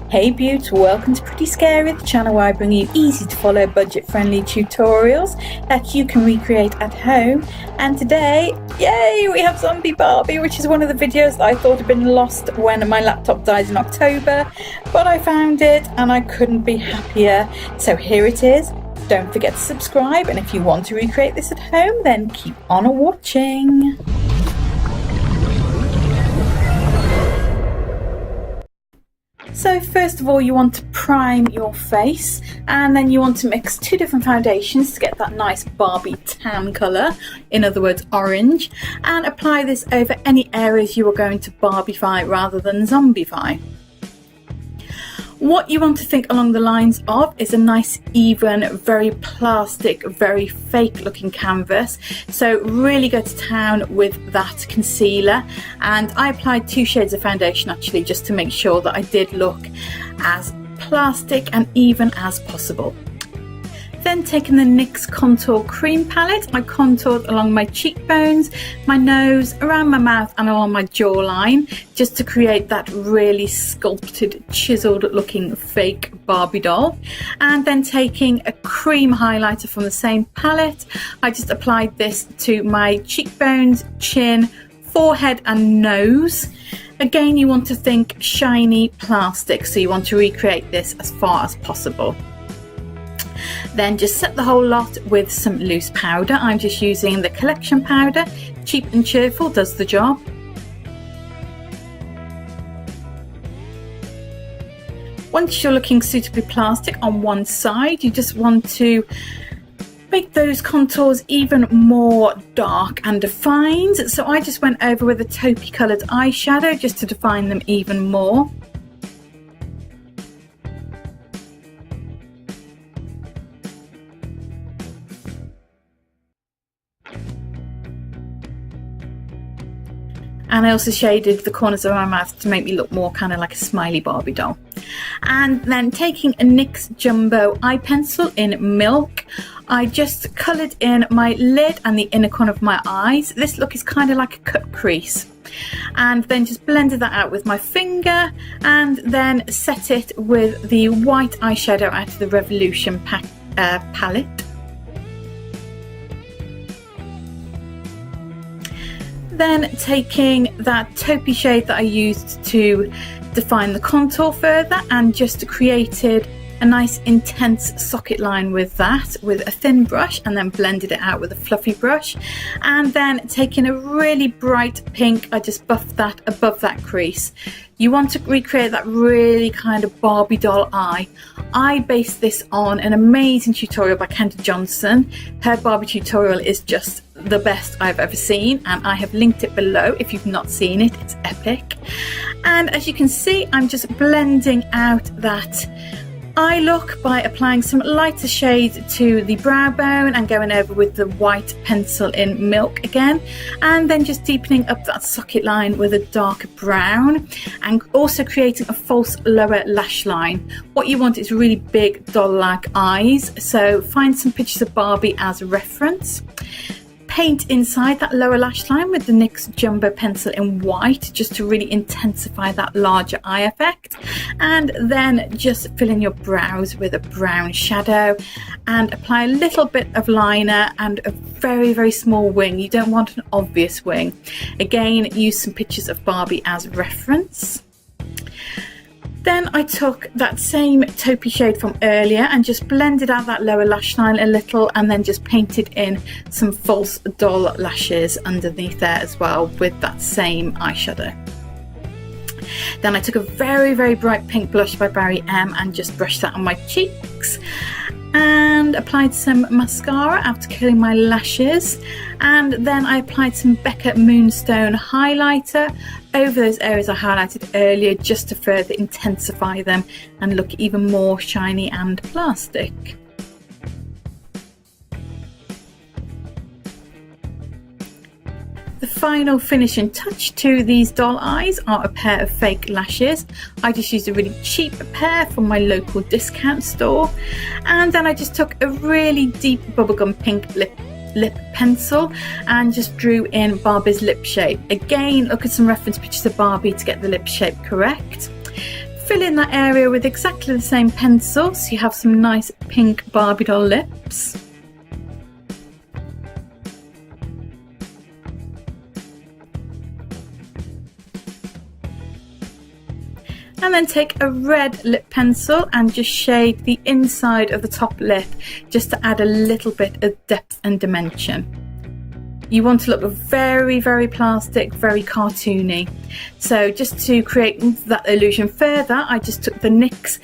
Hey beauts, welcome to Pretty Scary, the channel where I bring you easy to follow budget friendly tutorials that you can recreate at home. And today, yay, we have Zombie Barbie, which is one of the videos that I thought had been lost when my laptop died in October, but I found it and I couldn't be happier. So here it is. Don't forget to subscribe, and if you want to recreate this at home, then keep on watching. So first of all, you want to prime your face, and then you want to mix two different foundations to get that nice Barbie tan colour, in other words orange, and apply this over any areas you are going to Barbiefy rather than Zombify. What you want to think along the lines of is a nice even, very plastic, very fake looking canvas. So really go to town with that concealer, and I applied 2 shades of foundation actually just to make sure that I did look as plastic and even as possible. Then taking the NYX Contour Cream Palette, I contoured along my cheekbones, my nose, around my mouth and along my jawline, just to create that really sculpted, chiseled looking fake Barbie doll. And then taking a cream highlighter from the same palette, I just applied this to my cheekbones, chin, forehead and nose. Again, you want to think shiny plastic, so you want to recreate this as far as possible. Then just set the whole lot with some loose powder. I'm just using the collection powder, cheap and cheerful, does the job. Once you're looking suitably plastic on one side, you just want to make those contours even more dark and defined. So I just went over with a taupey coloured eyeshadow just to define them even more. And I also shaded the corners of my mouth to make me look more kind of like a smiley Barbie doll. And then taking a NYX Jumbo eye pencil in Milk, I just coloured in my lid and the inner corner of my eyes. This look is kind of like a cut crease. And then just blended that out with my finger, and then set it with the white eyeshadow out of the Revolution palette. Then taking that taupey shade that I used to define the contour further, and just created a nice intense socket line with that with a thin brush, and then blended it out with a fluffy brush. And then taking a really bright pink, I just buffed that above that crease. You want to recreate that really kind of Barbie doll eye. I based this on an amazing tutorial by Candy Johnson. Her Barbie tutorial is just the best I've ever seen, and I have linked it below if you've not seen it. It's epic. And as you can see, I'm just blending out that eye look by applying some lighter shades to the brow bone and going over with the white pencil in Milk again, and then just deepening up that socket line with a darker brown, and also creating a false lower lash line. What you want is really big doll-like eyes, so find some pictures of Barbie as reference. Paint inside that lower lash line with the NYX Jumbo pencil in white, just to really intensify that larger eye effect. And then just fill in your brows with a brown shadow, and apply a little bit of liner and a very, very small wing. You don't want an obvious wing. Again, use some pictures of Barbie as reference. Then I took that same taupey shade from earlier and just blended out that lower lash line a little, and then just painted in some false doll lashes underneath there as well with that same eyeshadow. Then I took a very, very bright pink blush by Barry M and just brushed that on my cheeks, and applied some mascara after curling my lashes. And then I applied some Becca Moonstone highlighter over those areas I highlighted earlier, just to further intensify them and look even more shiny and plastic. The final finishing touch to these doll eyes are a pair of fake lashes. I just used a really cheap pair from my local discount store, and then I just took a really deep bubblegum pink lip pencil and just drew in Barbie's lip shape. Again, look at some reference pictures of Barbie to get the lip shape correct. fill in that area with exactly the same pencil so you have some nice pink Barbie doll lips. And then take a red lip pencil and just shade the inside of the top lip just to add a little bit of depth and dimension. You want to look very, very plastic, very cartoony. So just to create that illusion further, I just took the NYX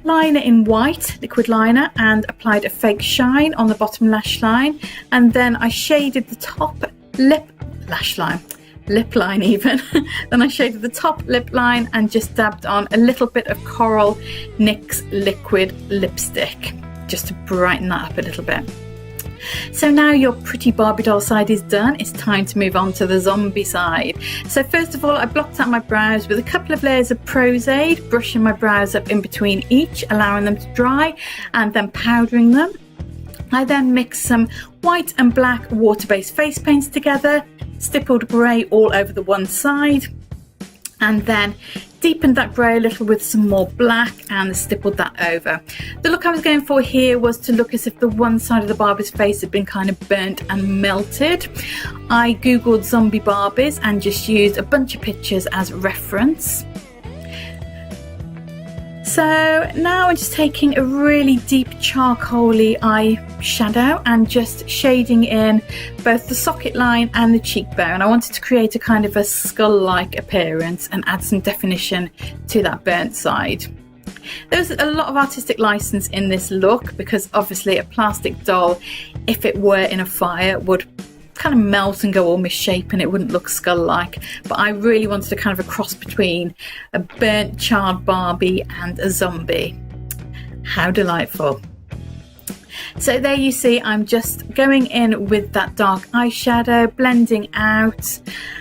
liner in white, liquid liner, and applied a fake shine on the bottom lash line. And then I shaded the top lip line even. Then I shaded the top lip line and just dabbed on a little bit of Coral NYX liquid lipstick just to brighten that up a little bit. So now your pretty Barbie doll side is done, it's time to move on to the zombie side. So first of all, I blocked out my brows with a couple of layers of prosaide, brushing my brows up in between each, allowing them to dry, and then powdering them. I then mixed some white and black water-based face paints together, stippled grey all over the one side, and then deepened that grey a little with some more black and stippled that over. The look I was going for here was to look as if the one side of the Barbie's face had been kind of burnt and melted. I googled zombie Barbies and just used a bunch of pictures as reference. So now I'm just taking a really deep charcoaly eyeshadow and just shading in both the socket line and the cheekbone. I wanted to create a kind of a skull-like appearance and add some definition to that burnt side. There's a lot of artistic license in this look because obviously a plastic doll, if it were in a fire, would kind of melt and go all misshapen. It wouldn't look skull-like, but I really wanted a kind of a cross between a burnt charred Barbie and a zombie. How delightful. So there you see, I'm just going in with that dark eyeshadow, blending out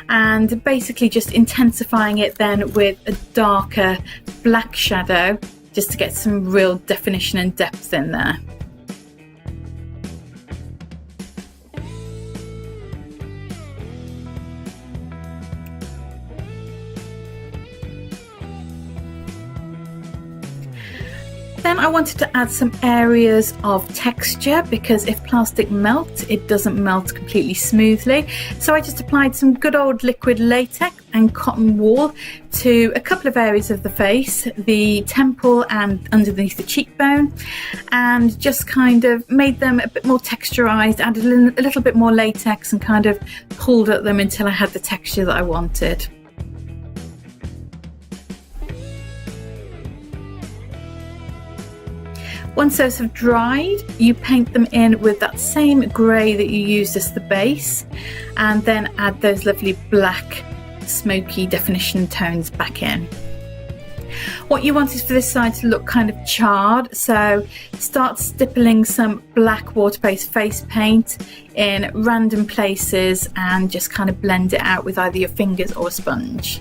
and basically just intensifying it then with a darker black shadow just to get some real definition and depth in there. Then I wanted to add some areas of texture because if plastic melts, it doesn't melt completely smoothly. So I just applied some good old liquid latex and cotton wool to a couple of areas of the face, the temple and underneath the cheekbone, and just kind of made them a bit more texturized, added a little bit more latex and kind of pulled at them until I had the texture that I wanted. Once those have dried, you paint them in with that same grey that you used as the base, and then add those lovely black smoky definition tones back in. What you want is for this side to look kind of charred, so start stippling some black water-based face paint in random places and just kind of blend it out with either your fingers or a sponge.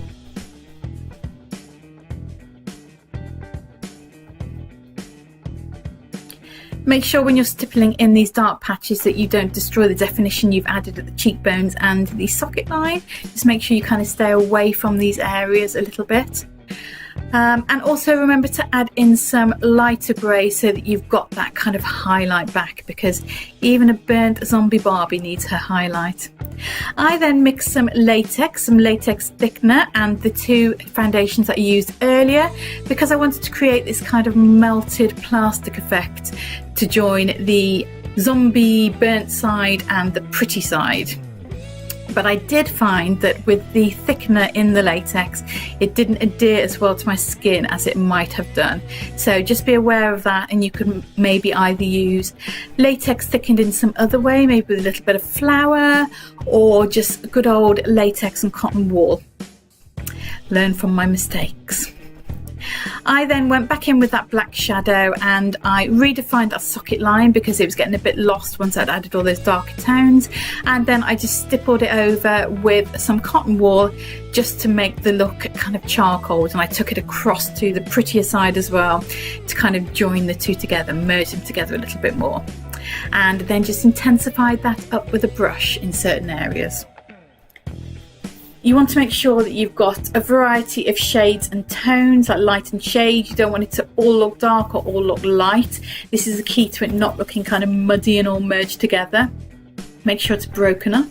Make sure when you're stippling in these dark patches that you don't destroy the definition you've added at the cheekbones and the socket line. Just make sure you kind of stay away from these areas a little bit. And also remember to add in some lighter grey so that you've got that kind of highlight back, because even a burnt zombie Barbie needs her highlight. I then mixed some latex thickener and the two foundations that I used earlier because I wanted to create this kind of melted plastic effect to join the zombie burnt side and the pretty side. But I did find that with the thickener in the latex, it didn't adhere as well to my skin as it might have done. So just be aware of that, and you could maybe either use latex thickened in some other way, maybe with a little bit of flour, or just good old latex and cotton wool. Learn from my mistakes. I then went back in with that black shadow and I redefined that socket line because it was getting a bit lost once I'd added all those darker tones, and then I just stippled it over with some cotton wool just to make the look kind of charcoaled, and I took it across to the prettier side as well to kind of join the two together, merge them together a little bit more, and then just intensified that up with a brush in certain areas. You want to make sure that you've got a variety of shades and tones, like light and shade. You don't want it to all look dark or all look light. This is the key to it not looking kind of muddy and all merged together. Make sure it's broken up.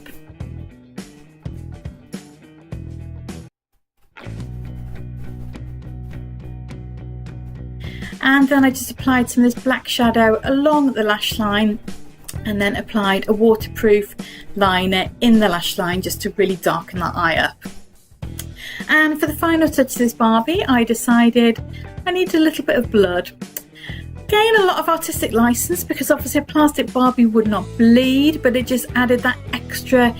And then I just applied some of this black shadow along the lash line, and then applied a waterproof liner in the lash line just to really darken that eye up. And for the final touch to this Barbie, I decided I need a little bit of blood. Again, a lot of artistic license, because obviously a plastic Barbie would not bleed, but it just added that extra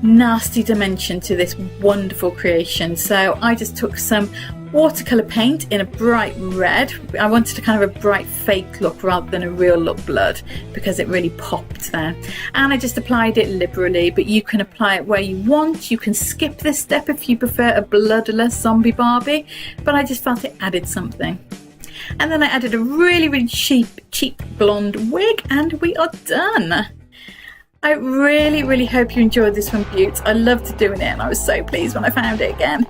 nasty dimension to this wonderful creation. So I just took some watercolor paint in a bright red. I wanted a kind of a bright fake look rather than a real look blood, because it really popped there. And I just applied it liberally, but you can apply it where you want. You can skip this step if you prefer a bloodless zombie Barbie, but I just felt it added something. And then I added a really cheap blonde wig, and we are done. I really hope you enjoyed this one, Beaut. I loved doing it, and I was so pleased when I found it again.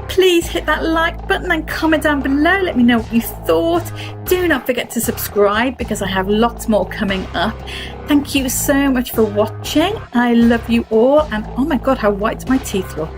Please hit that like button and comment down below. Let me know what you thought. Do not forget to subscribe, because I have lots more coming up. Thank you so much for watching. I love you all, and oh my god, how white my teeth look.